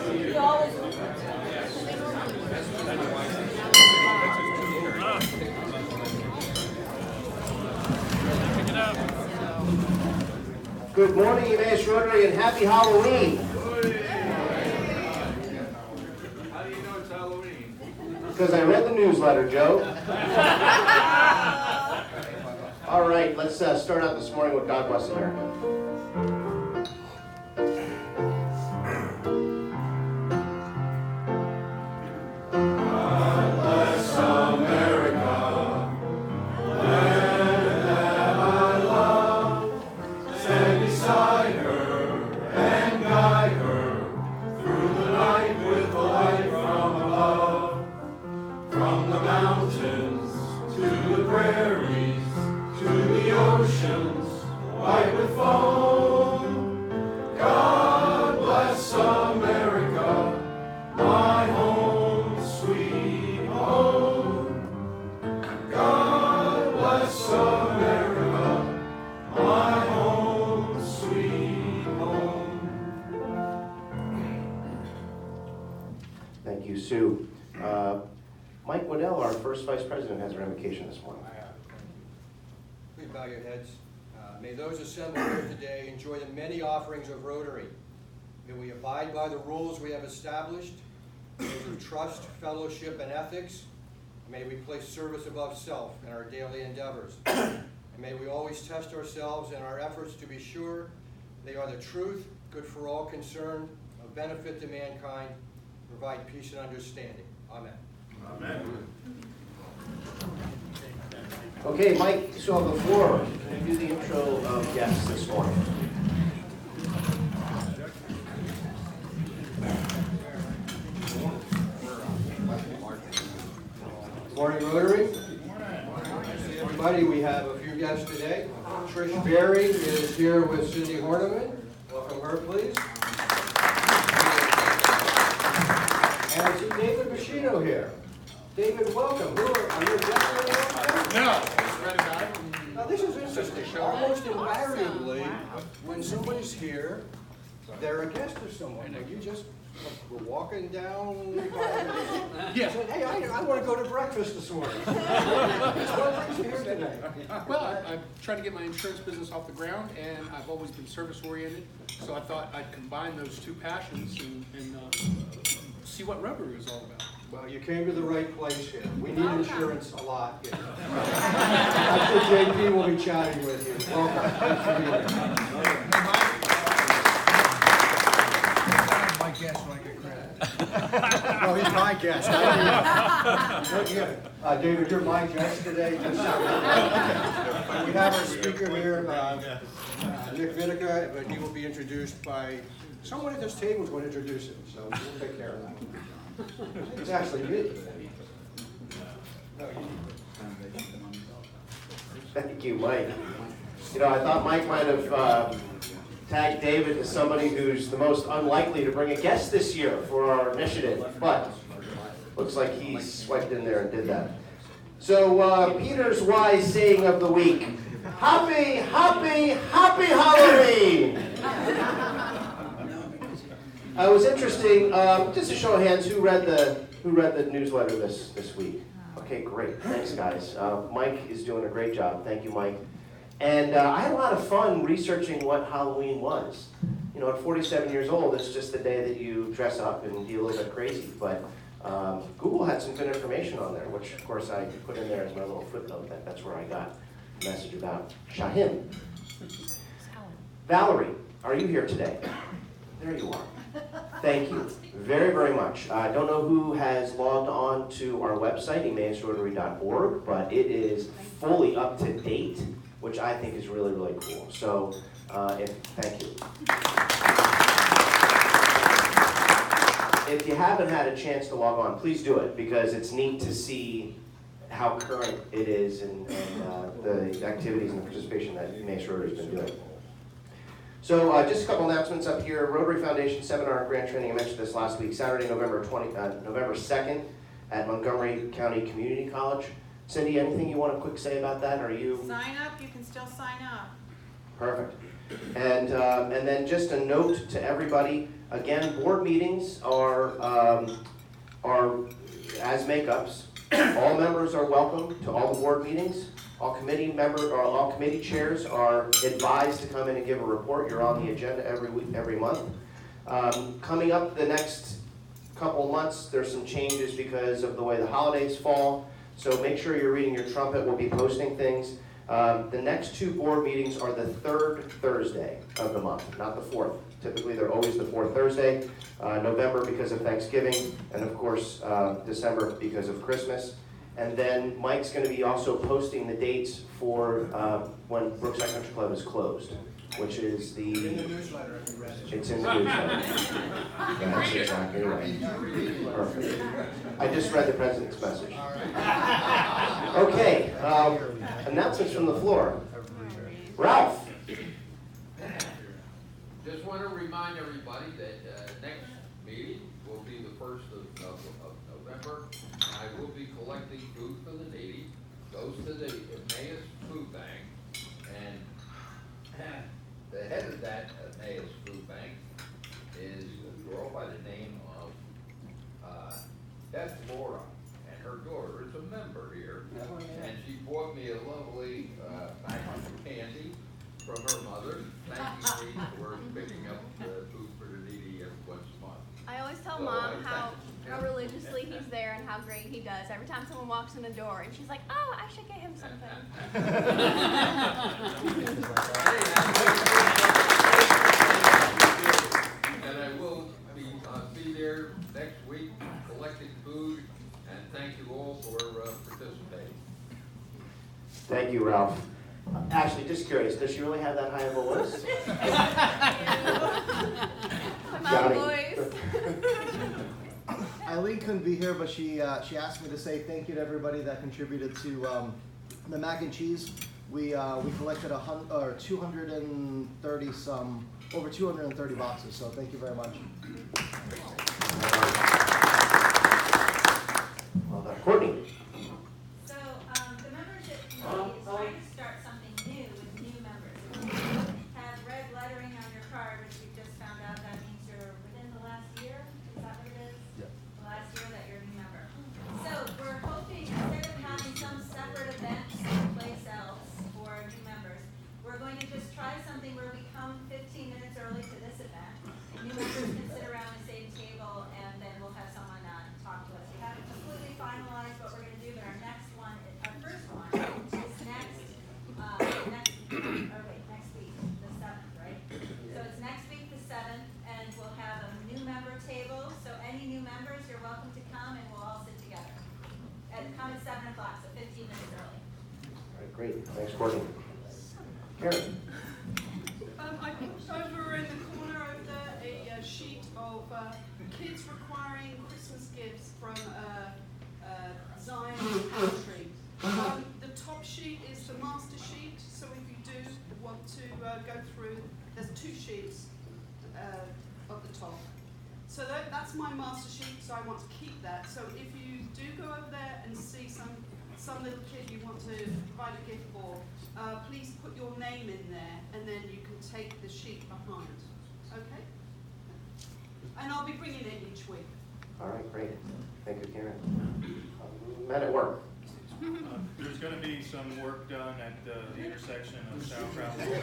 Good morning, Emmaus Rotary, and happy Halloween. How do you know it's Halloween? Because I read the newsletter, Joe. All right, let's start out this morning with God Bless America. Thank you, Sue. Mike Waddell, our first vice president, has our invocation this morning. Please bow your heads. May those assembled here today enjoy the many offerings of Rotary. May we abide by the rules we have established, those of trust, fellowship, and ethics. May we place service above self in our daily endeavors. And may we always test ourselves in our efforts to be sure they are the truth, good for all concerned, of benefit to mankind, provide peace and understanding. Amen. Amen. Okay, Mike, so on the floor, can you do the intro of guests this morning? Morning, Rotary. Everybody, we have a few guests today. Trish Berry is here with Cindy Horniman. Welcome her, please. And I see David Buscino here. David, welcome. Are you a guest? No. Now, this is interesting. Almost invariably, when somebody's here, they're a guest of someone. Like you just were walking down. Yeah. Said, hey, I want to go to breakfast this morning. What brings you here today? Well, I'm trying to get my insurance business off the ground, and I've always been service-oriented, so I thought I'd combine those two passions and see what Rotary is all about. Well, you came to the right place here. We need insurance a lot here. I'm sure JP will be chatting with you. Welcome. Thanks for being here. My guest when I get credit. No, he's my guest. David, you're my guest today. Just so we have our speaker here, Nick Vinica, but he will be introduced by someone at this table is going to introduce him, so we'll take care of that. It's actually me. Thank you, Mike. You know, I thought Mike might have tagged David as somebody who's the most unlikely to bring a guest this year for our initiative, but looks like he swiped in there and did that. So, Peter's wise saying of the week, happy, happy, happy Halloween! It was interesting, just a show of hands, who read the newsletter this week? Okay, great, thanks guys. Mike is doing a great job, thank you Mike. And I had a lot of fun researching what Halloween was. You know, at 47 years old, it's just the day that you dress up and be a little bit crazy. But Google had some good information on there, which of course I put in there as my little footnote. That's where I got the message about Shahim. Valerie, are you here today? There you are. Thank you very, very much. I don't know who has logged on to our website, emmausrotary.org, but it is fully up to date, which I think is really, really cool. So, thank you. If you haven't had a chance to log on, please do it, because it's neat to see how current it is and the activities and the participation that Emmaus Rotary has been doing. So just a couple announcements up here. Rotary Foundation Seminar and Grant Training, I mentioned this last week, Saturday, November 2nd at Montgomery County Community College. Cindy, anything you want to quick say about that? Are you? Sign up, you can still sign up. Perfect. And then just a note to everybody, Again, board meetings are as makeups. All members are welcome to all the board meetings. All committee members, or all committee chairs are advised to come in and give a report. You're on the agenda every week, every month. Coming up the next couple months, there's some changes because of the way the holidays fall. So make sure you're reading your trumpet. We'll be posting things. The next two board meetings are the third Thursday of the month, not the fourth. Typically, they're always the fourth Thursday. November because of Thanksgiving, and of course, December because of Christmas. And then Mike's going to be also posting the dates for when Brookside Country Club is closed, which is In the the, newsletter, if you read it. it's in the newsletter. That's exactly right. Perfect. I just read the president's message. Okay, announcements from the floor. Ralph. Just want to remind everybody that next meeting will be the 1st of November. I will be collecting food for the needy, goes to the Emmaus Food Bank, and the head of that Emmaus Food Bank is a girl by the name of Beth Laura, and her daughter is a member here, and she bought me a lovely package of candy from her mother, thanking me for picking up food for the needy once a month. I always tell So, Mom how yeah. religiously he's there and how great he does. Every time someone walks in the door, and she's like, "Oh, I should get him something." And I will be there next week collecting food, and thank you all for participating. Thank you, Ralph. Ashley, just curious, does she really have that high of a voice? My Got mom it. voice. Eileen couldn't be here, but she asked me to say thank you to everybody that contributed to the mac and cheese. We collected 230 some, over 230 boxes. So thank you very much. Well done. Courtney. So, the membership committee is trying to start something new with new members. If you have red lettering on your card, which we just found out, that means you're within the last year, is that what it is? Yeah. The last year that you're a new member. So, we're hoping, instead of having some separate event someplace else for new members, we're going to just try something where we come 15 minutes early to this event. New members can sit around the same table, and then we'll have someone talk to us. We haven't completely finalized what we're gonna do, but our next one, our first one is next week, the 7th, right? So it's next week, the 7th, and we'll have a new member table, so any new members, you're welcome to come, and we'll all sit together. Come at 7 o'clock, so 15 minutes early. All right, great. Thanks, Courtney. Karen. I put over in the corner over there a sheet of kids requiring Christmas gifts from Zion Country. The top sheet is the master sheet, so if you do want to go through, there's 2 sheets at the top. So that's my master sheet, so I want to keep that. So if you do go over there and see some little kid you want to provide a gift for, please put your name in there, and then you can take the sheet behind. Okay? And I'll be bringing it each week. All right, great. Thank you, Karen. Men at work. There's gonna be some work done at the intersection of South Travel. You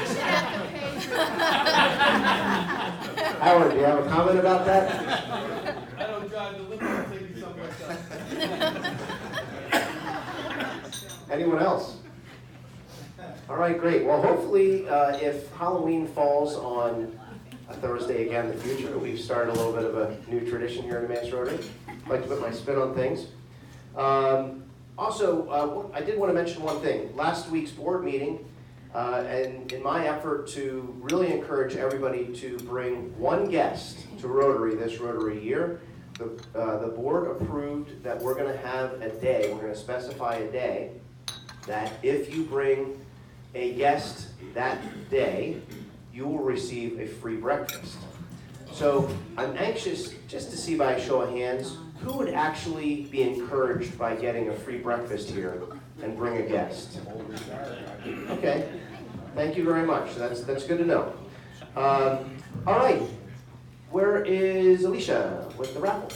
should have to pay for that. Howard, do you have a comment about that? I don't drive the limo, I'll take you someplace else. Anyone else? All right, great. Well, hopefully, if Halloween falls on a Thursday again in the future, we've started a little bit of a new tradition here at Emmaus Rotary. I'd like to put my spin on things. Also, I did want to mention one thing. Last week's board meeting, and in my effort to really encourage everybody to bring one guest to Rotary this Rotary year, the board approved that we're going to have a day, we're going to specify a day, that if you bring a guest that day, you will receive a free breakfast. So I'm anxious just to see by a show of hands, who would actually be encouraged by getting a free breakfast here and bring a guest? Okay, thank you very much. That's good to know. All right, where is Alicia with the raffle?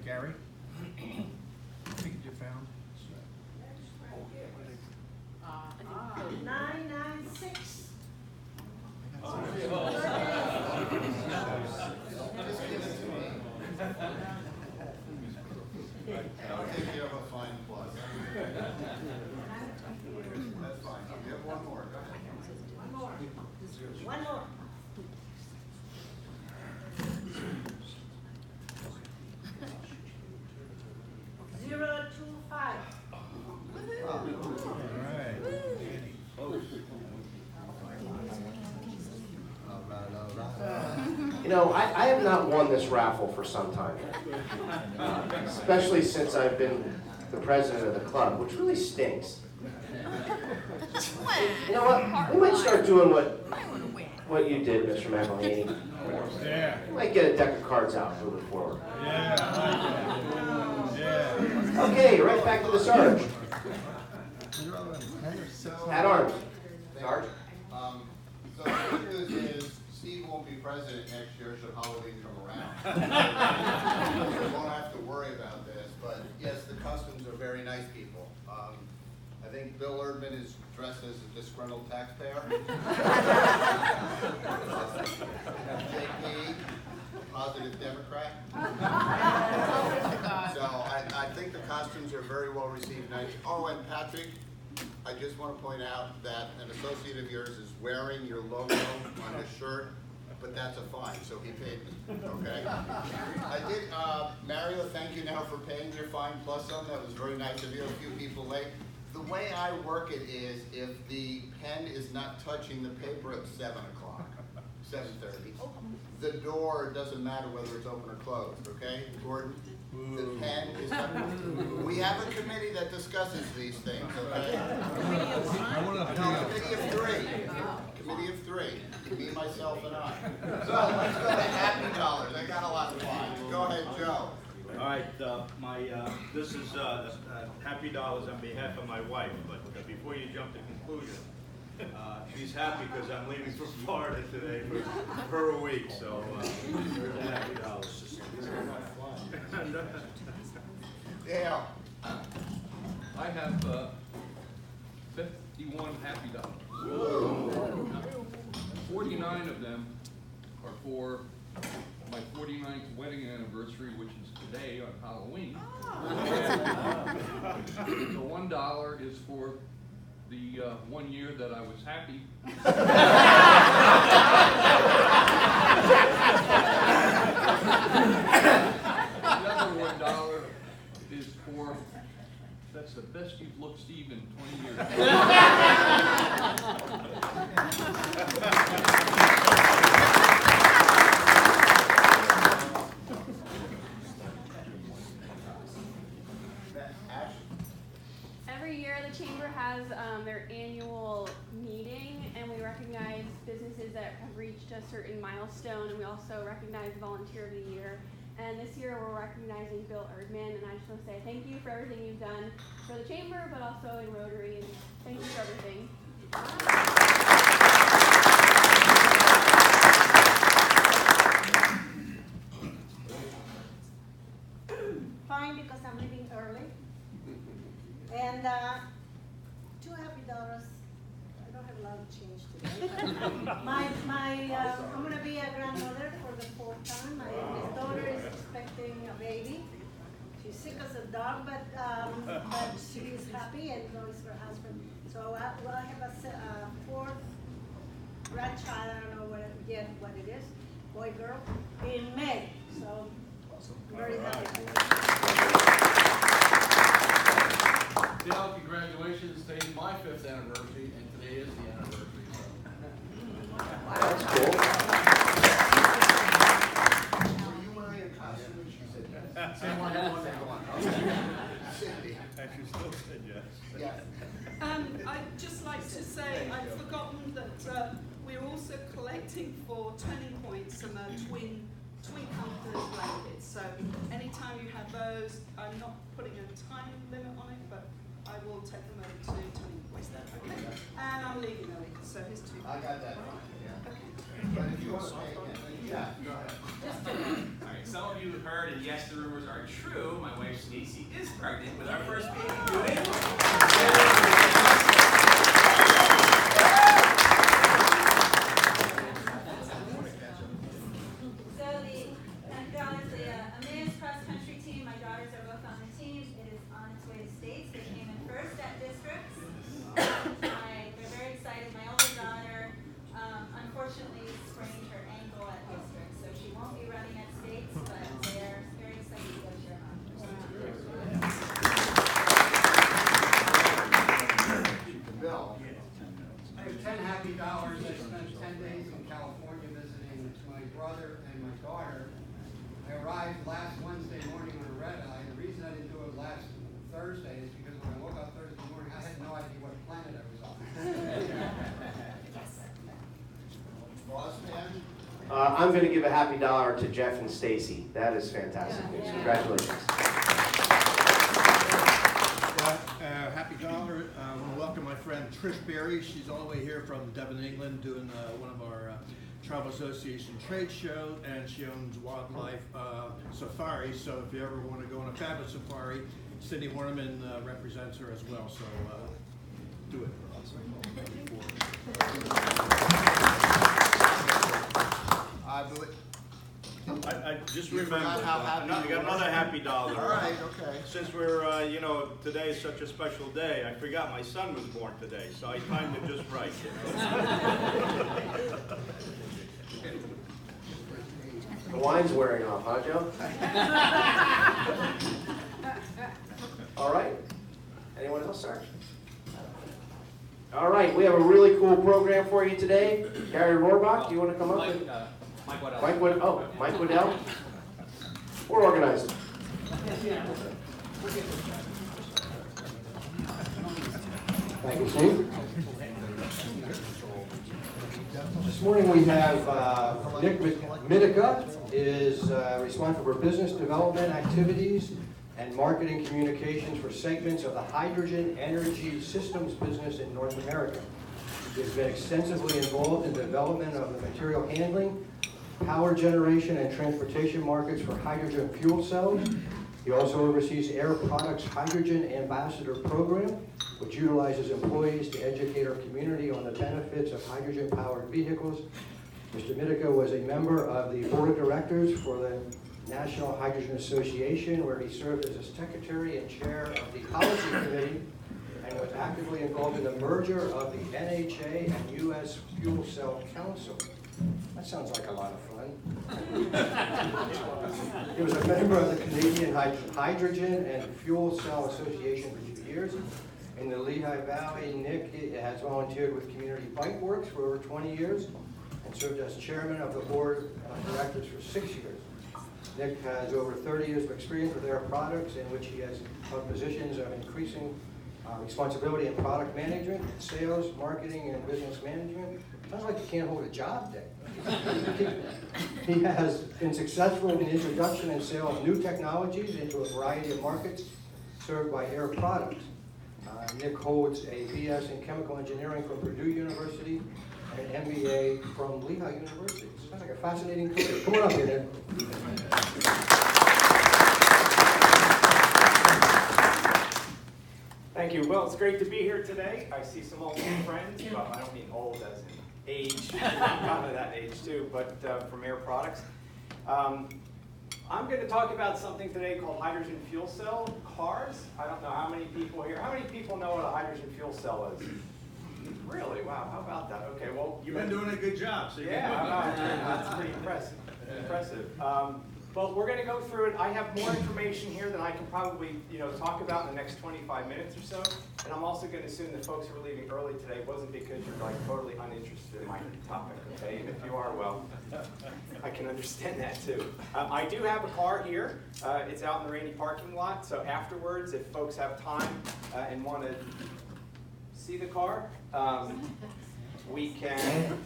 Gary? Ticket you found? 996. I'll take care of a fine plus. That's fine. You have one more. Go ahead. One more. Zero, two, five. All right. Danny. You know, I have not won this raffle for some time, especially since I've been the president of the club, which really stinks. You know what? We might start doing what you did, Mr. McElhaney. Yeah. We might get a deck of cards out moving forward. Yeah. Yeah. Okay, right back to the Sarge. At arms. Sarge? So the good news is Steve won't be president next year should Halloween come around. So we won't have to worry about this, but yes, the Customs are very nice people. I think Bill Erdman is dressed as a disgruntled taxpayer. JP, positive Democrat. So I think the costumes are very well received. Oh, and Patrick, I just want to point out that an associate of yours is wearing your logo on his shirt, but that's a fine, so he paid me, okay? I did, Mario, thank you now for paying your fine plus some. That was very nice of you, a few people late. The way I work it is if the pen is not touching the paper at 7 o'clock, 7:30, the door doesn't matter whether it's open or closed, okay, Gordon? The pen is not, we have a committee that discusses these things, okay? No, committee of three. Committee of three. Me, myself, and I. So let's go to Happy Dollars. I got a lot of fun. Go ahead, Joe. All right, this is Happy Dollars on behalf of my wife, but before you jump to conclusion, she's happy because I'm leaving for Florida today for her a week, so here's the Happy Dollars. Dale. I have 51 Happy Dollars. 49 of them are for my 49th wedding anniversary, which is today on Halloween. And the $1 is for the 1 year that I was happy. The other $1 is for, that's the best you've looked, Steve, in 20 years. Every year, the Chamber has their annual meeting, and we recognize businesses that have reached a certain milestone, and we also recognize Volunteer of the Year. And this year, we're recognizing Bill Erdman, and I just want to say thank you for everything you've done for the Chamber, but also in Rotary, and thank you for everything. Fine, because I'm leaving early. And $2 happy dollars. I don't have a lot of change today. I'm gonna be a grandmother for the 4th time. My youngest daughter is expecting a baby. She's sick as a dog, but she's happy, and so is her husband. So I have a 4th grandchild. I don't know yet what it is. boy, girl, in May. So I'm very happy. Dale, congratulations, today's my 5th anniversary, and today is the anniversary, so. That's cool. Were you wearing a costume? She said yes. Same one, everyone, everyone. Actually, still said yes. Yes. I'd just like to say, I'd forgotten that we're also collecting for Turning Point some twin comforter blankets. So anytime you have those, I'm not putting a time limit on it, but I will take them over to Turning Point. Okay? And I'm leaving early, so here's two. I got that. Okay. But if you want to pay, yeah, go ahead. All right, some of you heard, and yes, the rumors are true. My wife Stacy is pregnant with our first baby due in April. So the Emmaus Cross Country team, my daughters are both on the team. It is on its way to states. They came in first at districts. They're very excited. My older daughter, unfortunately, sprained her ankle at districts, so she won't be running at states, but they're very excited to go cheer her on. Bill. I have 10 happy dollars. I spent 10 days in California visiting my brother and my daughter. I arrived last Wednesday morning on a red eye. The reason I didn't do it last Thursday is because when I woke up Thursday morning, I had no idea what planet I was on. Boss man? I'm going to give a happy dollar to Jeff and Stacy. That is fantastic news. Congratulations. Happy dollar. I want to welcome my friend Trish Berry. She's all the way here from Devon, England, doing one of our Travel Association trade show, and she owns Wildlife Safari. So if you ever want to go on a fabulous safari, Cindy Warneman represents her as well. So do it for us. I just You remembered, forgot how happy I you got were. another happy dollar. All right, okay. Since we're, today is such a special day, I forgot my son was born today, so I timed it just right. The wine's wearing off, huh, Joe? All right. Anyone else, sir? All right, we have a really cool program for you today. Gary Rohrbach, do you want to come up? Mike Waddell. Mike Waddell. We're organized. Thank you, Steve. This morning we have Nick Mitica is responsible for business development activities and marketing communications for segments of the hydrogen energy systems business in North America. He has been extensively involved in the development of the material handling, power generation, and transportation markets for hydrogen fuel cells. He also oversees Air Products' Hydrogen Ambassador Program, which utilizes employees to educate our community on the benefits of hydrogen-powered vehicles. Mr. Mitica was a member of the board of directors for the National Hydrogen Association, where he served as a secretary and chair of the policy committee, and was actively involved in the merger of the NHA and U.S. Fuel Cell Council. That sounds like a lot of fun. He was a member of the Canadian Hydrogen and Fuel Cell Association for 2 years. In the Lehigh Valley, Nick has volunteered with Community Bike Works for over 20 years and served as chairman of the board of directors for 6 years. Nick has over 30 years of experience with Air Products, in which he has held positions of increasing responsibility in product management, sales, marketing, and business management. Sounds like you can't hold a job, Dick. He has been successful in the introduction and sale of new technologies into a variety of markets served by Air Products. Nick holds a BS in chemical engineering from Purdue University and an MBA from Lehigh University. Sounds like a fascinating career. Come on up here, Nick. Thank you. Well, it's great to be here today. I see some old friends. Well, I don't mean old as in age. I'm kind of that age too, but from Air Products. I'm going to talk about something today called hydrogen fuel cell cars. I don't know how many people here. How many people know what a hydrogen fuel cell is? Really? Wow, how about that? Okay, well. You've been doing a good job, so. That's pretty impressive. But we're gonna go through it. I have more information here than I can probably, talk about in the next 25 minutes or so. And I'm also gonna assume the folks who are leaving early today wasn't because you're like totally uninterested in my topic, okay? And if you are, well, I can understand that too. I do have a car here. It's out in the Rainey parking lot. So afterwards, if folks have time and wanna see the car, we can.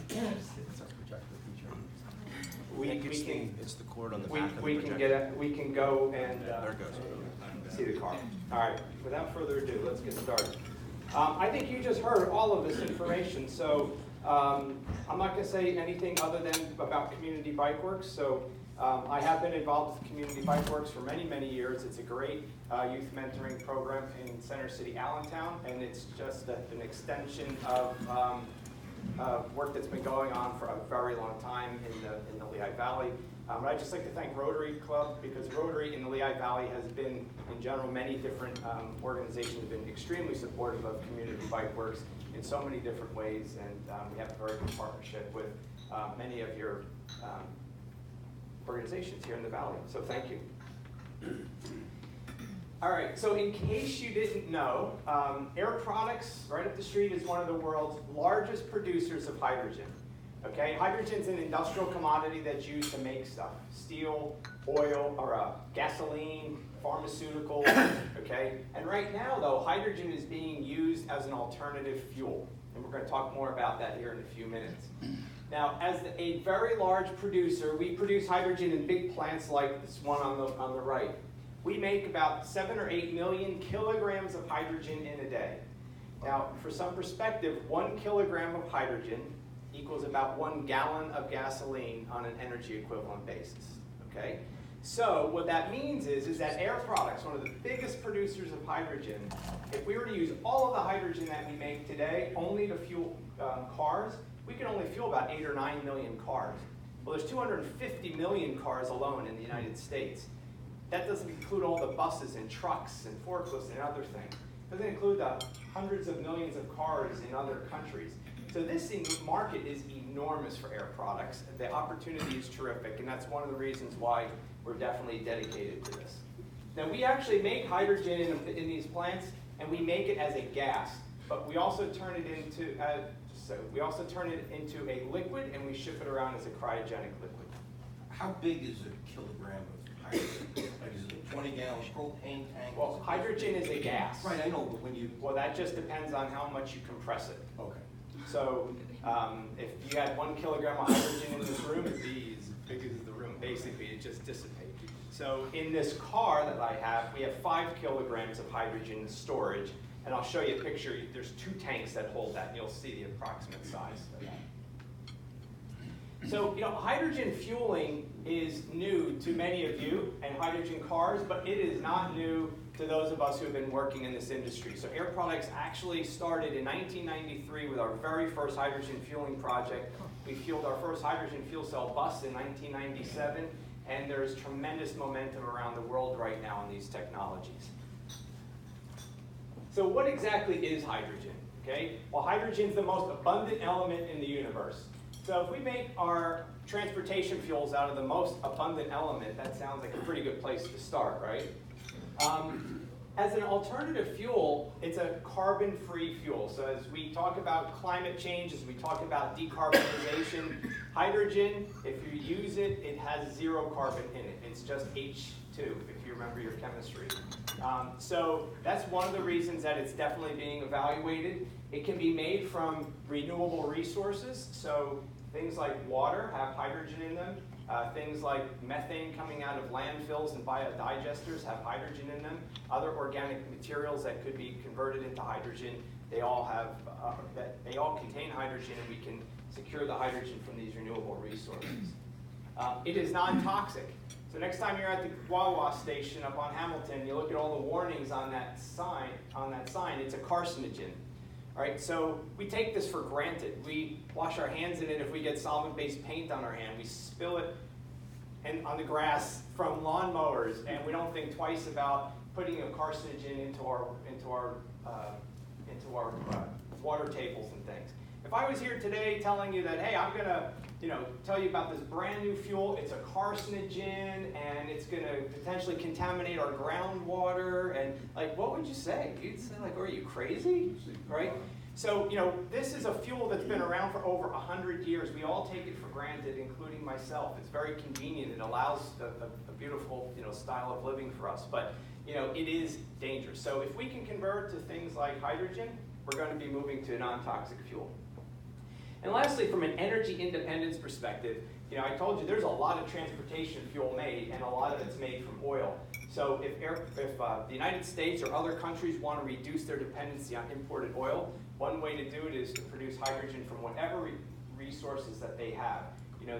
It's the cord on the back of the we can go and see the car. All right, without further ado, let's get started. I think you just heard all of this information, so I'm not going to say anything other than about Community Bike Works. So I have been involved with Community Bike Works for many, many years. It's a great youth mentoring program in Center City, Allentown, and it's just an extension of work that's been going on for a very long time in the Lehigh Valley. But I'd just like to thank Rotary Club, because Rotary in the Lehigh Valley has been, in general, many different organizations have been extremely supportive of Community Bike Works in so many different ways, and we have a very good partnership with many of your organizations here in the Valley, so thank you. All right, so in case you didn't know, Air Products, right up the street, is one of the world's largest producers of hydrogen. Okay, hydrogen's an industrial commodity that's used to make stuff: steel, oil, or gasoline, pharmaceuticals. Okay, and right now, though, hydrogen is being used as an alternative fuel, and we're going to talk more about that here in a few minutes. Now, as a very large producer, we produce hydrogen in big plants like this one on the right. We make about 7 or 8 million kilograms of hydrogen in a day. Now, for some perspective, 1 kilogram of hydrogen equals about 1 gallon of gasoline on an energy equivalent basis, okay? So what that means is that Air Products, one of the biggest producers of hydrogen, if we were to use all of the hydrogen that we make today only to fuel cars, we can only fuel about 8 or 9 million cars. Well, there's 250 million cars alone in the United States. That doesn't include all the buses and trucks and forklifts and other things. It doesn't include the hundreds of millions of cars in other countries. So this market is enormous for Air Products. The opportunity is terrific, and that's one of the reasons why we're definitely dedicated to this. Now, we actually make hydrogen in these plants, and we make it as a gas, but we also turn it into a liquid, and we ship it around as a cryogenic liquid. How big is a kilogram of hydrogen? Like, is it a 20-gallon propane tank? Well, hydrogen is a gas. Right, I know, but when you... Well, that just depends on how much you compress it. Okay. So if you had 1 kilogram of hydrogen in this room, it'd be as big as the room. Basically, it just dissipates. So in this car that I have, we have 5 kilograms of hydrogen in storage. And I'll show you a picture. There's 2 tanks that hold that, and you'll see the approximate size of that. So, hydrogen fueling is new to many of you, and hydrogen cars, but it is not new to those of us who have been working in this industry. So Air Products actually started in 1993 with our very first hydrogen fueling project. We fueled our first hydrogen fuel cell bus in 1997, and there's tremendous momentum around the world right now on these technologies. So what exactly is hydrogen? Okay? Well, hydrogen is the most abundant element in the universe. So if we make our transportation fuels out of the most abundant element, that sounds like a pretty good place to start, right? As an alternative fuel, it's a carbon-free fuel. So as we talk about climate change, as we talk about decarbonization, hydrogen, if you use it, it has 0 carbon in it. It's just H2, if you remember your chemistry. So that's one of the reasons that it's definitely being evaluated. It can be made from renewable resources. So things like water have hydrogen in them. Things like methane coming out of landfills and biodigesters have hydrogen in them. Other organic materials that could be converted into hydrogen, they all contain hydrogen, and we can secure the hydrogen from these renewable resources. It is non-toxic. So next time you're at the Wawa station up on Hamilton, you look at all the warnings on that sign, it's a carcinogen. All right, so we take this for granted. We wash our hands in it if we get solvent-based paint on our hand. We spill it on the grass from lawnmowers, and we don't think twice about putting a carcinogen into our water tables and things. If I was here today telling you that, hey, I'm going to tell you about this brand new fuel, it's a carcinogen, and it's going to potentially contaminate our groundwater, and like, what would you say? You'd say like, are you crazy, right? So, this is a fuel that's been around for over 100 years. We all take it for granted, including myself. It's very convenient. It allows a beautiful, style of living for us. But, it is dangerous. So if we can convert to things like hydrogen, we're going to be moving to a non-toxic fuel. And lastly, from an energy independence perspective, I told you there's a lot of transportation fuel made, and a lot of it's made from oil. So if the United States or other countries want to reduce their dependency on imported oil, one way to do it is to produce hydrogen from whatever resources that they have.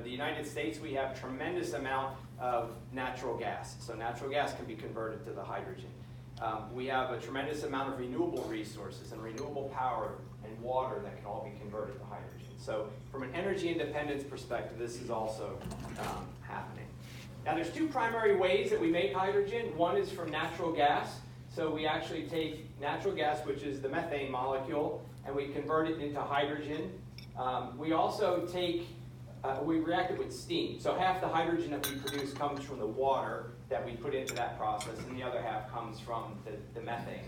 The United States, we have tremendous amount of natural gas. So natural gas can be converted to the hydrogen. We have a tremendous amount of renewable resources and renewable power and water that can all be converted to hydrogen. So from an energy independence perspective, this is also happening. Now there's two primary ways that we make hydrogen. One is from natural gas. So we actually take natural gas, which is the methane molecule, and we convert it into hydrogen. We also we react it with steam. So half the hydrogen that we produce comes from the water that we put into that process, and the other half comes from the methane.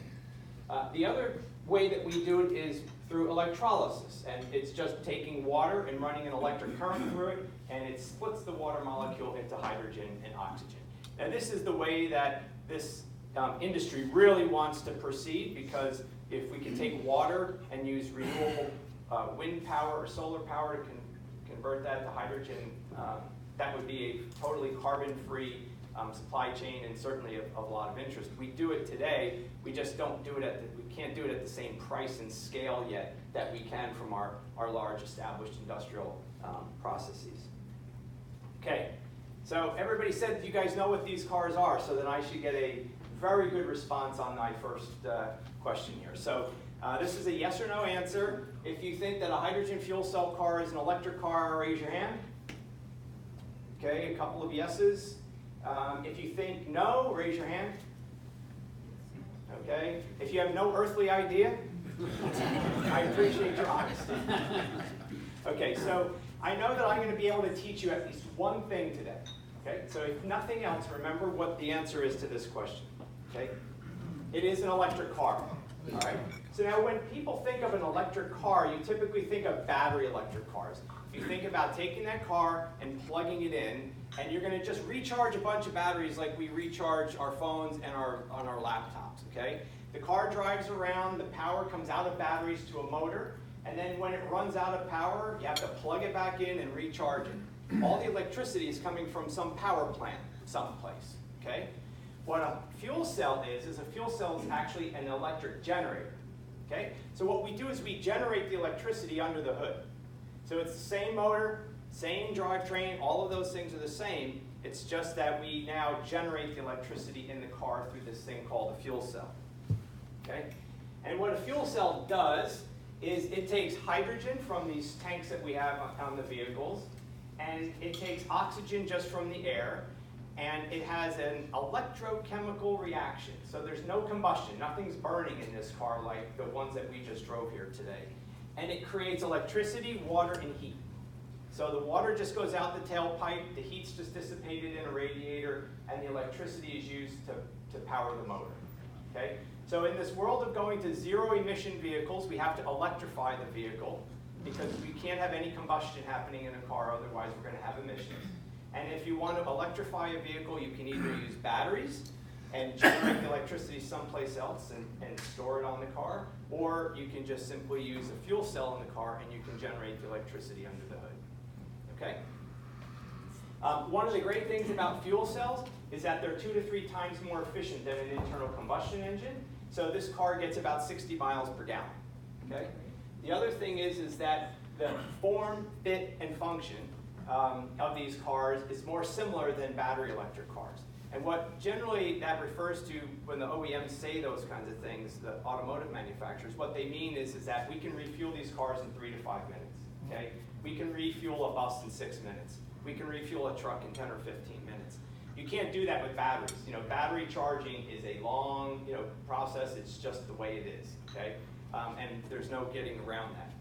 The other way that we do it is through electrolysis, and it's just taking water and running an electric current through it, and it splits the water molecule into hydrogen and oxygen. Now this is the way that this industry really wants to proceed, because if we can take water and use renewable wind power or solar power to convert that to hydrogen, that would be a totally carbon-free supply chain, and certainly of a lot of interest. We do it today. We just don't do it we can't do it at the same price and scale yet that we can from our large established industrial processes. Okay, so everybody said you guys know what these cars are, so then I should get a very good response on my first question here. So this is a yes or no answer. If you think that a hydrogen fuel cell car is an electric car, raise your hand. Okay, a couple of yeses. If you think no, raise your hand. Okay, if you have no earthly idea, I appreciate your honesty. Okay, so I know that I'm going to be able to teach you at least one thing today. Okay, so if nothing else, remember what the answer is to this question. Okay, it is an electric car. All right. So now, when people think of an electric car, you typically think of battery electric cars. You think about taking that car and plugging it in, and you're going to just recharge a bunch of batteries like we recharge our phones and on our laptops. Okay. The car drives around. The power comes out of batteries to a motor, and then when it runs out of power, you have to plug it back in and recharge it. All the electricity is coming from some power plant someplace. Okay. What a fuel cell is a fuel cell is actually an electric generator. Okay? So what we do is we generate the electricity under the hood. So it's the same motor, same drivetrain, all of those things are the same. It's just that we now generate the electricity in the car through this thing called a fuel cell. Okay? And what a fuel cell does is it takes hydrogen from these tanks that we have on the vehicles, and it takes oxygen just from the air, and it has an electrochemical reaction. So there's no combustion. Nothing's burning in this car like the ones that we just drove here today. And it creates electricity, water, and heat. So the water just goes out the tailpipe, the heat's just dissipated in a radiator, and the electricity is used to power the motor. Okay? So in this world of going to zero-emission vehicles, we have to electrify the vehicle, because we can't have any combustion happening in a car, otherwise we're going to have emissions. And if you want to electrify a vehicle, you can either use batteries and generate the electricity someplace else and store it on the car, or you can just simply use a fuel cell in the car and you can generate the electricity under the hood. Okay? One of the great things about fuel cells is that they're 2 to 3 times more efficient than an internal combustion engine. So this car gets about 60 miles per gallon. Okay? The other thing is that the form, fit, and function of these cars is more similar than battery electric cars. And what generally that refers to when the OEMs say those kinds of things, the automotive manufacturers, what they mean is that we can refuel these cars in 3 to 5 minutes. Okay? We can refuel a bus in 6 minutes. We can refuel a truck in 10 or 15 minutes. You can't do that with batteries. Battery charging is a long, process. It's just the way it is. Okay? and there's no getting around that.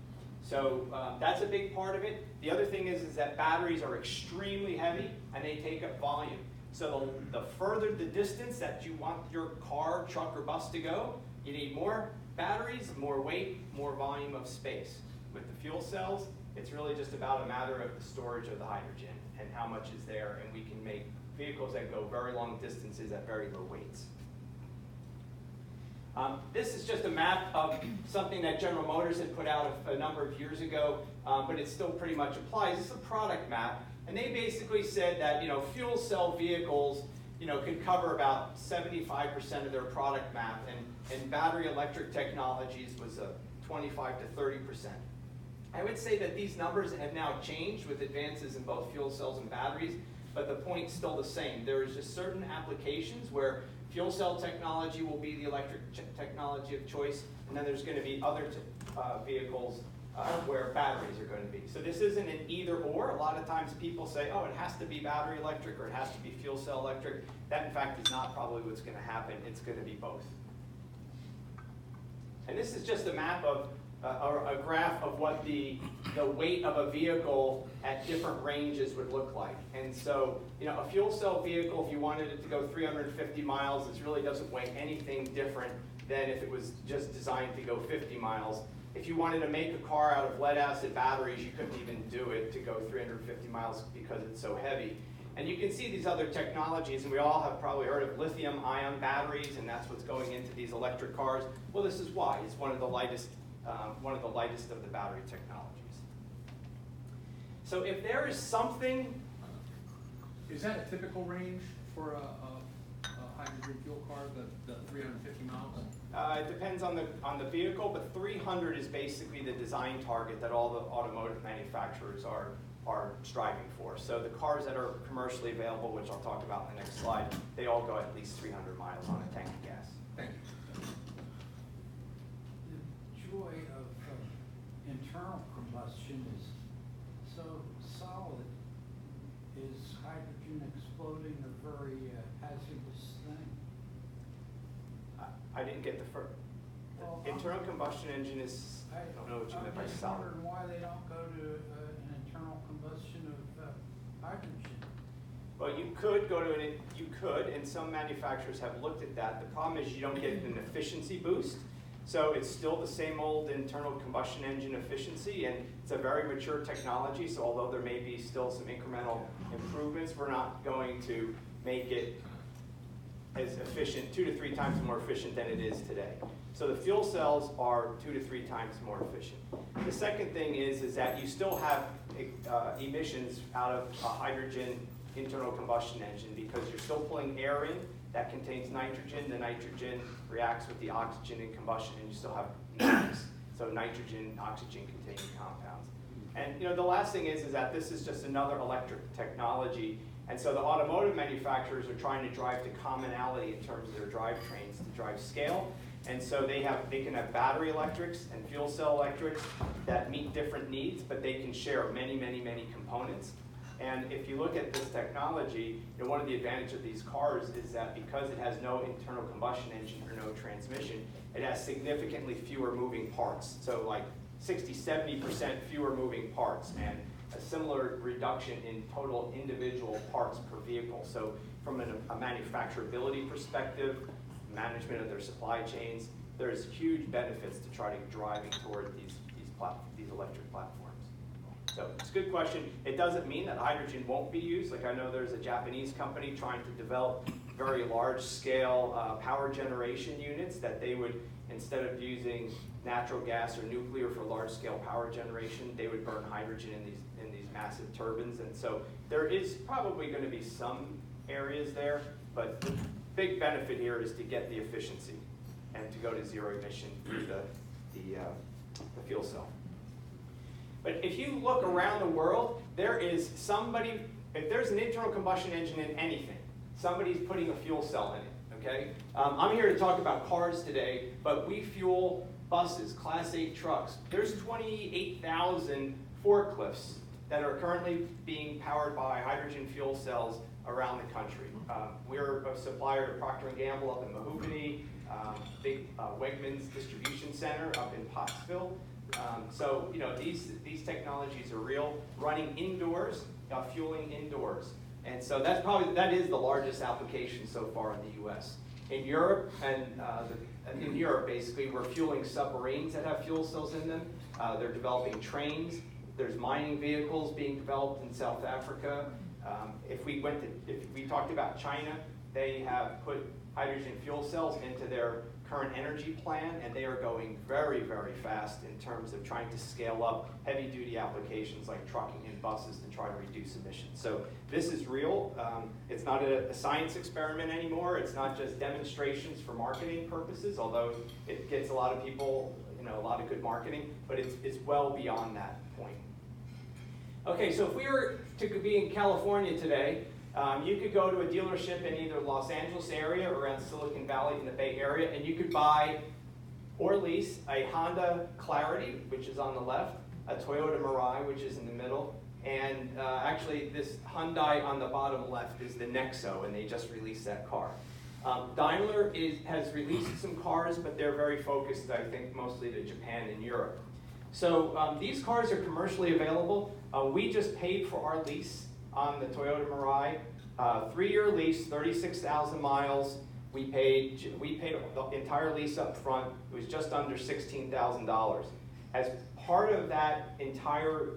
So that's a big part of it. The other thing is that batteries are extremely heavy and they take up volume. So the further the distance that you want your car, truck, or bus to go, you need more batteries, more weight, more volume of space. With the fuel cells, it's really just about a matter of the storage of the hydrogen and how much is there, and we can make vehicles that go very long distances at very low weights. This is just a map of something that General Motors had put out a number of years ago, but it still pretty much applies. This is a product map, and they basically said that fuel cell vehicles could cover about 75% of their product map, and battery electric technologies was 25 to 30%. I would say that these numbers have now changed with advances in both fuel cells and batteries, but the point's still the same. There is just certain applications where fuel cell technology will be the electric technology of choice, and then there's going to be other vehicles where batteries are going to be. So this isn't an either or. A lot of times people say, oh, it has to be battery electric or it has to be fuel cell electric. That in fact is not probably what's going to happen. It's going to be both. And this is just a map of, or a graph of what the weight of a vehicle at different ranges would look like. And so, a fuel cell vehicle, if you wanted it to go 350 miles, this really doesn't weigh anything different than if it was just designed to go 50 miles. If you wanted to make a car out of lead acid batteries, you couldn't even do it to go 350 miles because it's so heavy. And you can see these other technologies, and we all have probably heard of lithium-ion batteries, and that's what's going into these electric cars. Well, this is why. It's one of the lightest of the battery technologies. So if there is something... Is that a typical range for a hydrogen fuel car, the 350 miles? It depends on the vehicle, but 300 is basically the design target that all the automotive manufacturers are striving for. So the cars that are commercially available, which I'll talk about in the next slide, they all go at least 300 miles on a tank of gas. Thank you. The joy of internal combustion is so solid. Is hydrogen exploding a very hazardous thing? I didn't get the first. Well, internal combustion engine is, I don't know what you meant by I'm just solid. wondering why they don't go to an internal combustion of hydrogen. Well, you could go to you could, and some manufacturers have looked at that. The problem is you don't get an efficiency boost. So it's still the same old internal combustion engine efficiency, and it's a very mature technology, so although there may be still some incremental improvements, we're not going to make it as efficient, 2 to 3 times more efficient than it is today. So the fuel cells are 2 to 3 times more efficient. The second thing is that you still have emissions out of a hydrogen internal combustion engine because you're still pulling air in that contains nitrogen. The nitrogen reacts with the oxygen in combustion, and you still have NOx, so nitrogen, oxygen-containing compounds. And the last thing is that this is just another electric technology, and so the automotive manufacturers are trying to drive to commonality in terms of their drivetrains to drive scale. And so they can have battery electrics and fuel cell electrics that meet different needs, but they can share many, many, many components. And if you look at this technology, one of the advantages of these cars is that because it has no internal combustion engine or no transmission, it has significantly fewer moving parts. So like 60, 70% fewer moving parts and a similar reduction in total individual parts per vehicle. So from a manufacturability perspective, management of their supply chains, there's huge benefits to try to driving toward these electric platforms. So it's a good question. It doesn't mean that hydrogen won't be used. Like I know there's a Japanese company trying to develop very large scale power generation units that they would, instead of using natural gas or nuclear for large scale power generation, they would burn hydrogen in these massive turbines. And so there is probably going to be some areas there, but the big benefit here is to get the efficiency and to go to zero emission through the fuel cell. But if you look around the world, there is somebody, if there's an internal combustion engine in anything, somebody's putting a fuel cell in it, okay? I'm here to talk about cars today, but we fuel buses, Class 8 trucks. There's 28,000 forklifts that are currently being powered by hydrogen fuel cells around the country. We're a supplier to Procter & Gamble up in Mahogany, big Wegmans distribution center up in Pottsville. So, you know, these technologies are real, running indoors, fueling indoors. And so that is the largest application so far in the US. In Europe, in Europe basically, we're fueling submarines that have fuel cells in them. They're developing trains. There's mining vehicles being developed in South Africa. If we talked about China, they have put hydrogen fuel cells into their current energy plan, and they are going very, very fast in terms of trying to scale up heavy-duty applications like trucking and buses to try to reduce emissions. So this is real. It's not a science experiment anymore. It's not just demonstrations for marketing purposes, although it gets a lot of people, you know, a lot of good marketing, but it's well beyond that point. Okay, so if we were to be in California today, you could go to a dealership in either Los Angeles area or around Silicon Valley in the Bay Area, and you could buy or lease a Honda Clarity, which is on the left, a Toyota Mirai, which is in the middle, and actually this Hyundai on the bottom left is the Nexo, and they just released that car. Daimler has released some cars, but they're very focused, I think, mostly to Japan and Europe. So these cars are commercially available. We just paid for our lease on the Toyota Mirai, 3-year lease, 36,000 miles. We paid the entire lease up front. It was just under $16,000. As part of that entire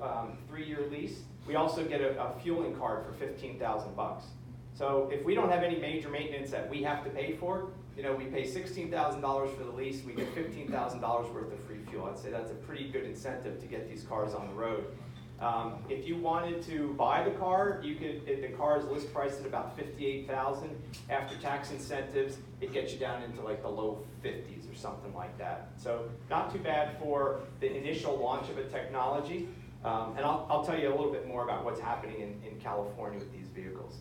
3-year lease, we also get a fueling card for $15,000. So if we don't have any major maintenance that we have to pay for, you know, we pay $16,000 for the lease, we get $15,000 worth of free fuel. I'd say that's a pretty good incentive to get these cars on the road. If you wanted to buy the car, you could. The car is list priced at about $58,000. After tax incentives, it gets you down into like the low 50s or something like that. So not too bad for the initial launch of a technology. And I'll tell you a little bit more about what's happening in California with these vehicles.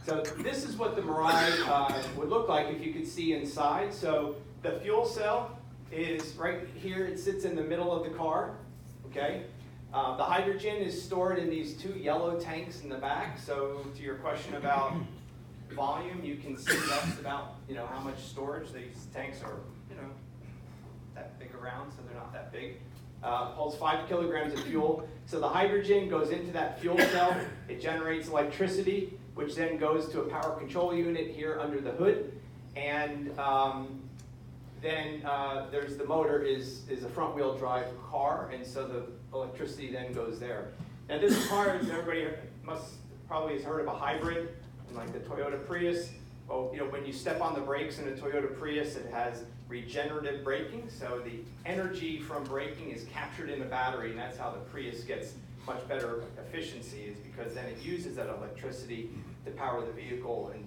So this is what the Mirai would look like if you could see inside. So the fuel cell is right here. It sits in the middle of the car, okay? The hydrogen is stored in these 2 yellow tanks in the back. So to your question about volume, you can see that's about, you know, how much storage. These tanks are, you know, that big around, so they're not that big. Holds 5 kilograms of fuel. So the hydrogen goes into that fuel cell. It generates electricity, which then goes to a power control unit here under the hood. And then there's the motor is a front wheel drive car, and so the electricity then goes there. Now this car, everybody probably has heard of a hybrid, like the Toyota Prius. Well, you know, when you step on the brakes in a Toyota Prius, it has regenerative braking, so the energy from braking is captured in the battery, and that's how the Prius gets much better efficiency, is because then it uses that electricity to power the vehicle and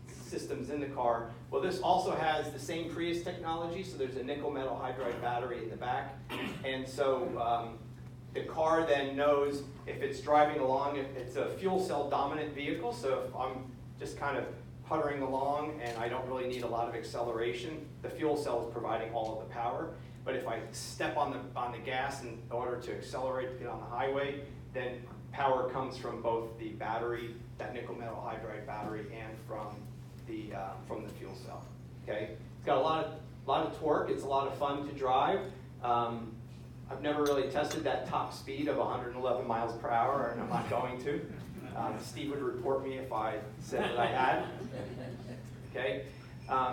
systems in the car. Well, this also has the same Prius technology, so there's a nickel metal hydride battery in the back, and so the car then knows if it's driving along, if it's a fuel cell dominant vehicle, so if I'm just kind of puttering along and I don't really need a lot of acceleration, the fuel cell is providing all of the power. But if I step on the gas in order to accelerate to get on the highway, then power comes from both the battery, that nickel metal hydride battery, and from the fuel cell. Okay, it's got a lot of torque. It's a lot of fun to drive. I've never really tested that top speed of 111 miles per hour, and I'm not going to. Steve would report me if I said that I had. Okay,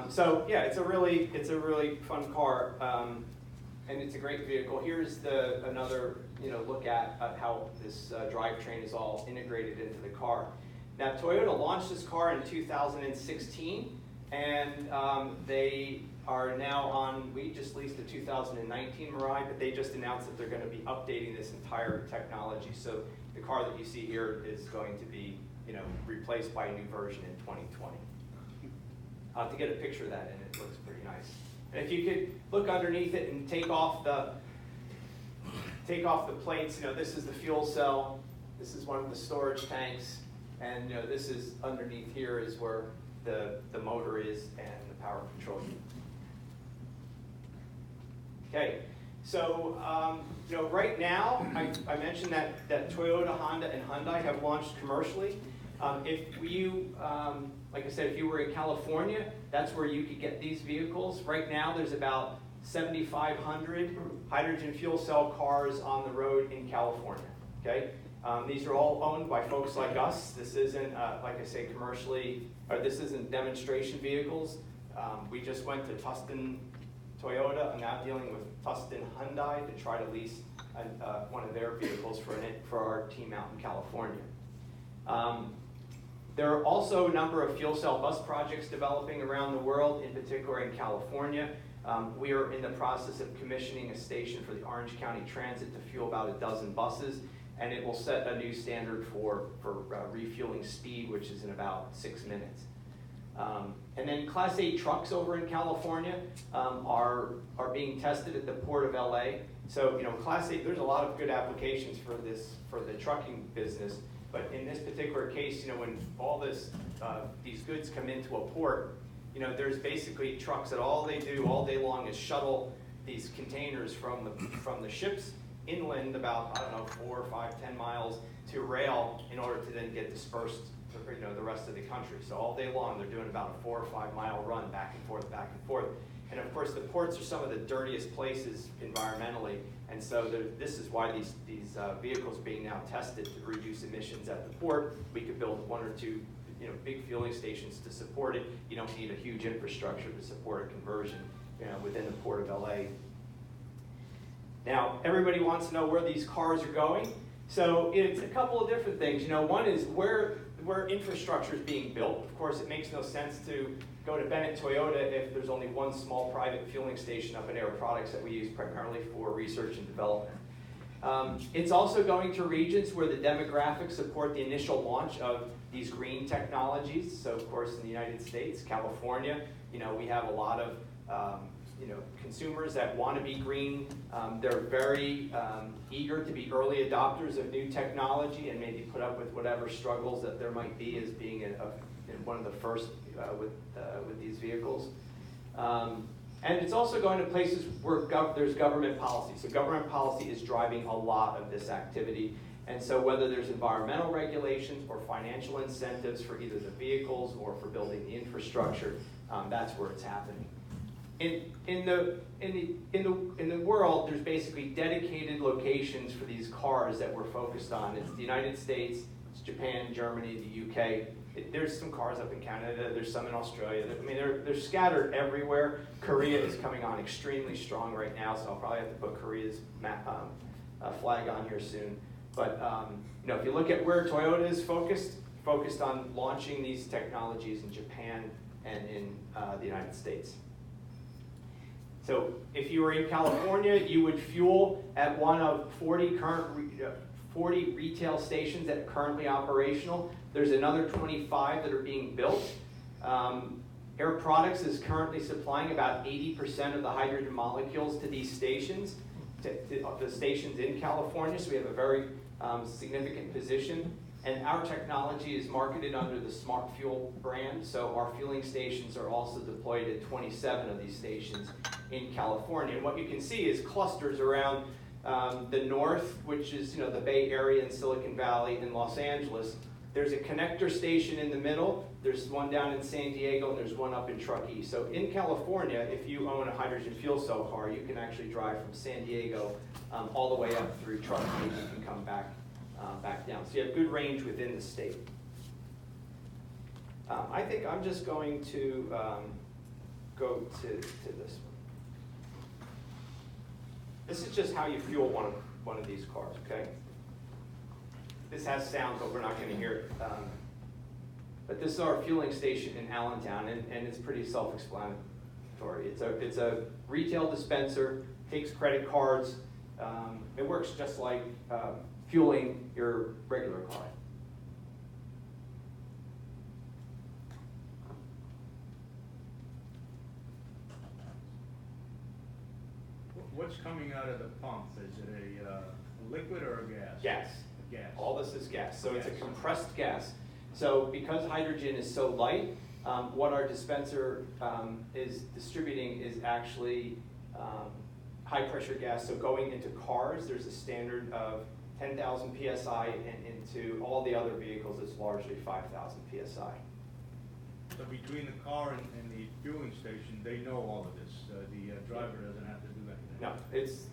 so yeah, it's a really fun car, and it's a great vehicle. Here's another look at how this drivetrain is all integrated into the car. Now, Toyota launched this car in 2016, and they are now on. We just leased the 2019 Mirai, but they just announced that they're going to be updating this entire technology. So the car that you see here is going to be, replaced by a new version in 2020. I'll have to get a picture of that, and it looks pretty nice. And if you could look underneath it and take off the plates, this is the fuel cell. This is one of the storage tanks, and this is underneath here is where the motor is and the power control unit. Okay, So, right now, I mentioned that Toyota, Honda, and Hyundai have launched commercially. If you, like I said, if you were in California, that's where you could get these vehicles. Right now, there's about 7,500 hydrogen fuel cell cars on the road in California, okay? These are all owned by folks like us. This isn't, like I say, commercially, or this isn't demonstration vehicles. We just went to Tustin Toyota. I'm now dealing with Tustin Hyundai to try to lease one of their vehicles for our team out in California. There are also a number of fuel cell bus projects developing around the world, in particular in California. We are in the process of commissioning a station for the Orange County Transit to fuel about a dozen buses, and it will set a new standard for refueling speed, which is in about 6 minutes. And then Class 8 trucks over in California are being tested at the Port of LA. So, Class 8, there's a lot of good applications for the trucking business. But in this particular case, when all these goods come into a port, there's basically trucks that all they do all day long is shuttle these containers from the ships inland about, 4, 5, 10 miles to rail in order to then get dispersed to the rest of the country. So all day long they're doing about a 4 or 5 mile run back and forth, back and forth. And of course the ports are some of the dirtiest places environmentally, and so this is why these vehicles being now tested to reduce emissions at the port. We could build 1 or 2 big fueling stations to support it. You don't need a huge infrastructure to support a conversion within the Port of LA. Now, everybody wants to know where these cars are going. So it's a couple of different things. One is where infrastructure is being built. Of course, it makes no sense to go to Bennett Toyota if there's only one small private fueling station up in Air Products that we use primarily for research and development. It's also going to regions where the demographics support the initial launch of these green technologies. So, of course, in the United States, California, we have a lot of consumers that want to be green. They're very eager to be early adopters of new technology and maybe put up with whatever struggles that there might be as being one of the first with these vehicles. And it's also going to places where there's government policy. So government policy is driving a lot of this activity. And so whether there's environmental regulations or financial incentives for either the vehicles or for building the infrastructure, that's where it's happening. In the world, there's basically dedicated locations for these cars that we're focused on. It's the United States, it's Japan, Germany, the UK. There's some cars up in Canada, there's some in Australia. They're scattered everywhere. Korea is coming on extremely strong right now, so I'll probably have to put Korea's flag on here soon. But if you look at where Toyota is focused on launching these technologies in Japan and in the United States. So if you were in California, you would fuel at one of 40 retail stations that are currently operational. There's another 25 that are being built. Air Products is currently supplying about 80% of the hydrogen molecules to these stations, to the stations in California, so we have a very significant position. And our technology is marketed under the Smart Fuel brand, so our fueling stations are also deployed at 27 of these stations in California. And what you can see is clusters around the north, which is the Bay Area and Silicon Valley and Los Angeles. There's a connector station in the middle, there's one down in San Diego, and there's one up in Truckee. So in California, if you own a hydrogen fuel cell car, you can actually drive from San Diego all the way up through Truckee, and you can come back down. So you have good range within the state. I think I'm just going to go to this one. This is just how you fuel one of these cars, okay? This has sound, but we're not going to hear it. But this is our fueling station in Allentown, and it's pretty self-explanatory. It's a retail dispenser, takes credit cards. It works just like fueling your regular car. What's coming out of the pump? Is it a liquid or a gas? Gas. Gas. All this is gas. So it's a compressed gas. So because hydrogen is so light, what our dispenser is distributing is actually high-pressure gas. So going into cars, there's a standard of 10,000 PSI, and into all the other vehicles, it's largely 5,000 PSI. So between the car and the fueling station, they know all of this. The driver doesn't have to do anything. No, it's,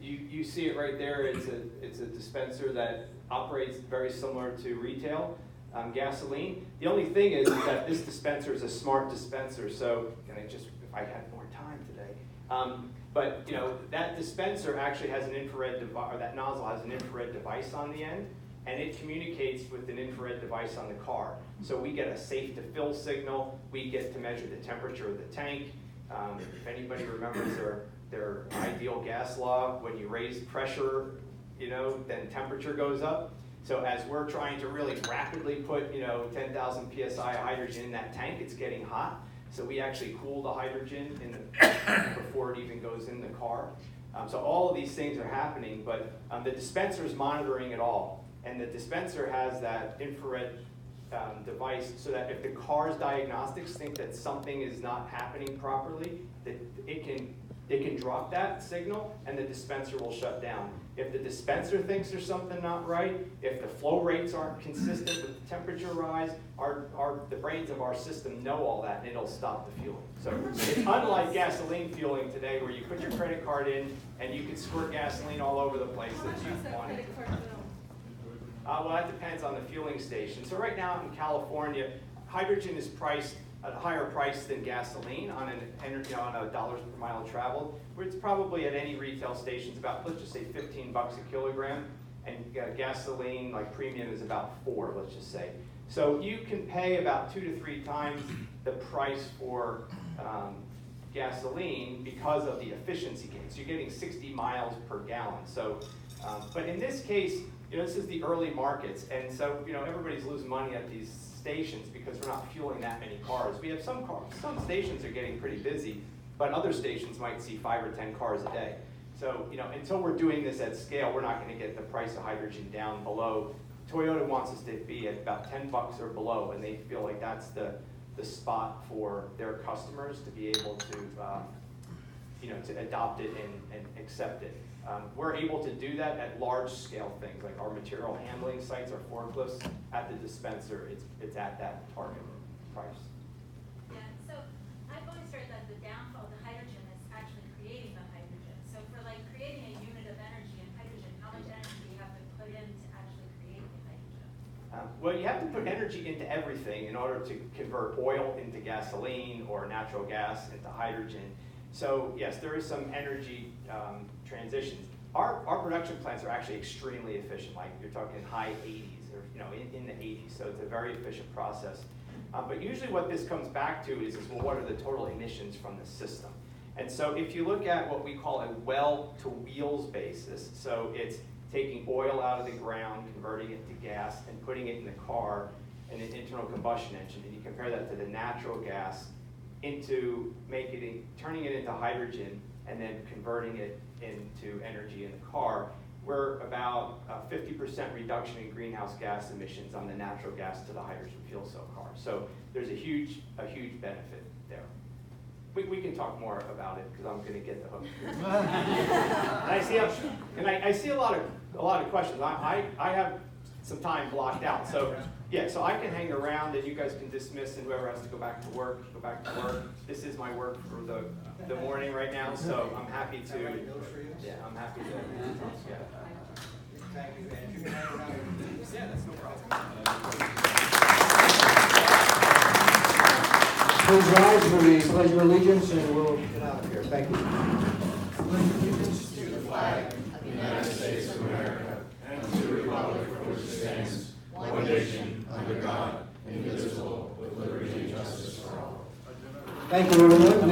you see it right there. It's a dispenser that operates very similar to retail gasoline. The only thing is that this dispenser is a smart dispenser. So, can I just, if I had more time today, but you know, that dispenser actually has an infrared device, or that nozzle has an infrared device on the end, and it communicates with an infrared device on the car. So we get a safe to fill signal. We get to measure the temperature of the tank. If anybody remembers their ideal gas law, when you raise pressure, you know, then temperature goes up. So as we're trying to really rapidly put, you know, 10,000 PSI hydrogen in that tank, it's getting hot. So we actually cool the hydrogen before it even goes in the car. So all of these things are happening, but the dispenser is monitoring it all. And the dispenser has that infrared device so that if the car's diagnostics think that something is not happening properly, that it can drop that signal and the dispenser will shut down. If the dispenser thinks there's something not right, if the flow rates aren't consistent with the temperature rise, the brains of our system know all that and it'll stop the fueling. So it's unlike gasoline fueling today where you put your credit card in and you can squirt gasoline all over the place that you want. Well, that depends on the fueling station. So right now in California, hydrogen is priced at a higher price than gasoline on a dollars per mile traveled, where it's probably at any retail stations about, let's just say, $15 a kilogram, and gasoline, like premium, is about $4, let's just say. So you can pay about 2 to 3 times the price for gasoline because of the efficiency gains. You're getting 60 miles per gallon. So, but in this case, you know, this is the early markets, and so, you know, everybody's losing money at these stations because we're not fueling that many cars. We have some stations are getting pretty busy, but other stations might see 5 or 10 cars a day. So, you know, until we're doing this at scale, we're not going to get the price of hydrogen down below. Toyota wants us to be at about $10 or below, and they feel like that's the spot for their customers to be able to, you know, to adopt it and accept it. We're able to do that at large scale things, like our material handling sites, our forklifts. At the dispenser, it's at that target price. Yeah, so I've always heard that the downfall of the hydrogen is actually creating the hydrogen. So for like creating a unit of energy in hydrogen, how much energy do you have to put in to actually create the hydrogen? Well, you have to put energy into everything in order to convert oil into gasoline or natural gas into hydrogen. So yes, there is some energy transitions. Our production plants are actually extremely efficient. Like you're talking high 80s or, you know, in the 80s. So it's a very efficient process. But usually what this comes back to is well, what are the total emissions from the system? And so if you look at what we call a well-to-wheels basis, so it's taking oil out of the ground, converting it to gas, and putting it in the car in an internal combustion engine, and you compare that to the natural gas into turning it into hydrogen and then converting it into energy in the car, we're about a 50% reduction in greenhouse gas emissions on the natural gas to the hydrogen fuel cell car. So there's a huge benefit there. We can talk more about it because I'm going to get the hook. I see a lot of questions. I have some time blocked out. So yeah, so I can hang around and you guys can dismiss, and whoever has to go back to work, go back to work. This is my work for the morning right now, so I'm happy to. Yeah, I'm happy to. Yeah. Thank you, Andrew. Yeah, that's no problem. Please rise for the Pledge of Allegiance, and we'll get out of here. Thank you. Allegiance to the flag of the United States of America and to the republic for which it stands, one nation, under God, indivisible, with liberty and justice for all. Thank you, everyone. Next